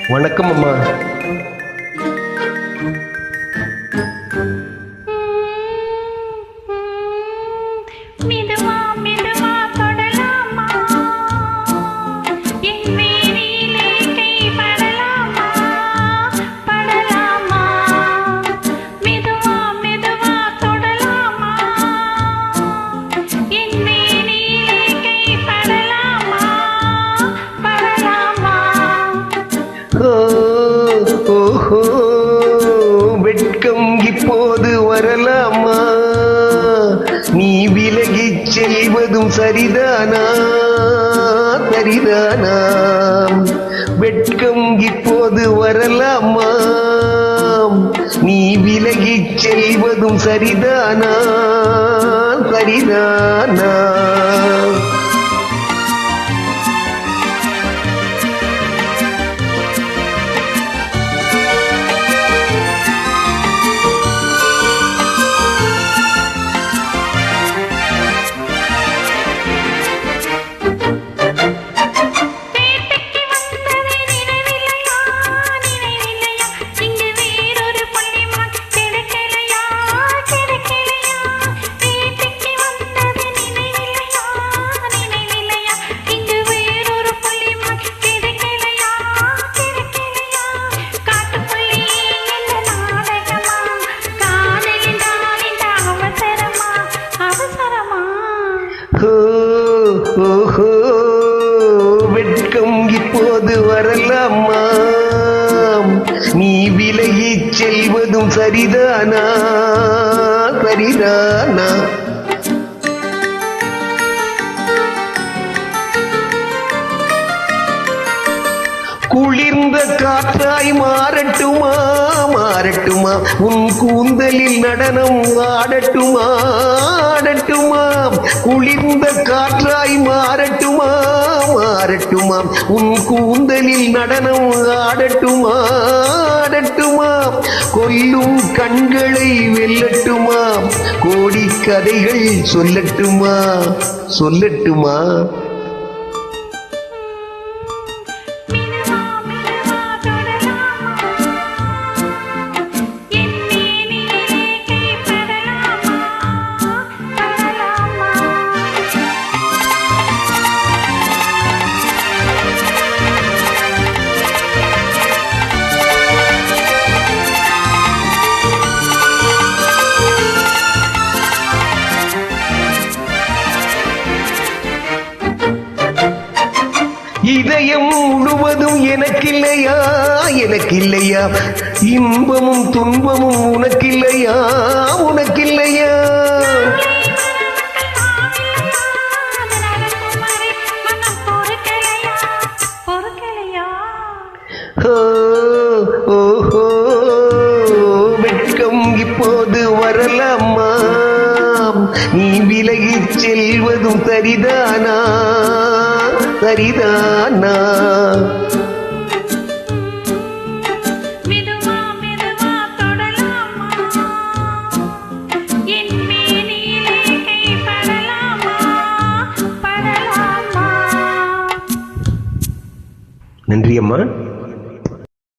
வணக்கம் அம்மா. ஓஹோ, வெட்கம் இப்போது வரலாமா? நீ விலகிச் செல்வதும் சரிதானா? சரிதானா? வெட்கம் இப்போது வரலாமா? நீ விலகிச் செல்வதும் சரிதானா? சரிதானா? ஓஹோ, வெட்கம் இப்போது வரலாமா? நீ விலகிச் செல்வதும் சரிதானா? சரிதானா? குளிர்ந்த காற்றாய் மாறட்டுமா? மாறட்டுமா? உன் கூந்தலில் நடனம் ஆடட்டுமா? ஆடட்டுமா? குளிர்ந்த காற்றாய் மாறட்டுமா? மாறட்டுமா? உன் கூந்தலில் நடனம் ஆடட்டுமா? ஆடட்டுமா? கொல்லும் கண்களை வெல்லட்டுமா? கோடி கதைகள் சொல்லட்டுமா? சொல்லட்டுமா? இதயம் முழுவதும் எனக்கில்லையா? எனக்கில்லையா? இன்பமும் துன்பமும் உனக்கில்லையா? உனக்கில்லையா? ஓஹோ, வெட்கம் இப்போது வரலாமா? நீ விலகிச் செல்வதும் சரிதானா? சரிதானா? நன்றி அம்மா.